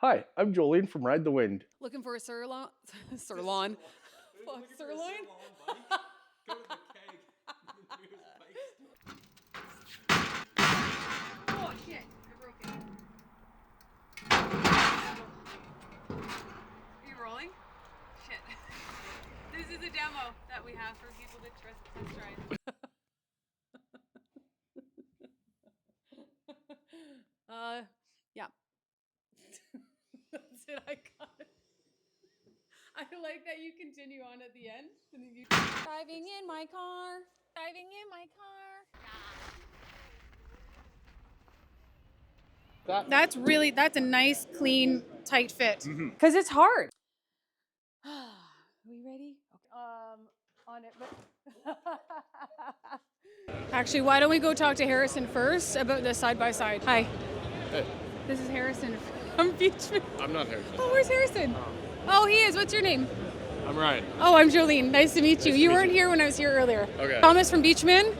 Hi, I'm Jolene from Ride the Wind. Looking for a sirloin? Sirloin. Fuck, sirloin? Go to the keg. Oh shit, I broke it. Are you rolling? Shit. This is a demo that we have for people to test drive. Yeah. That's it, I got it. I like that you continue on at the end. And then you... Driving in my car. Driving in my car. That's a nice, clean, tight fit. Because it's hard. Are we ready? Okay. On it, but... Actually, why don't we go talk to Harrison first about the side-by-side? Hi. Hey. This is Harrison from Beachman. I'm not Harrison. Oh, where's Harrison? Oh, he is. What's your name? I'm Ryan. Oh, I'm Jolene. Nice to meet you. Nice to You meet weren't you. here when I was here earlier. Okay. Thomas from Beachman.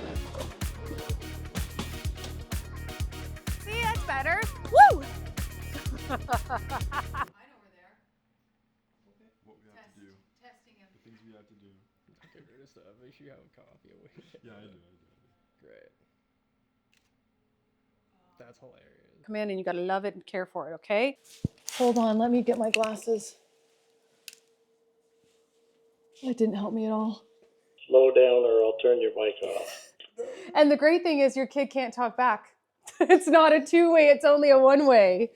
See, that's better. Woo! What we have to do. Testing him. The things we have to do. Okay, great stuff. Make sure you have a coffee. Yeah, I do. Great. That's hilarious. Come in and you gotta love it and care for it, okay? Hold on, let me get my glasses. That didn't help me at all. Slow down or I'll turn your mic off. And the great thing is your kid can't talk back. It's not a two-way, it's only a one-way.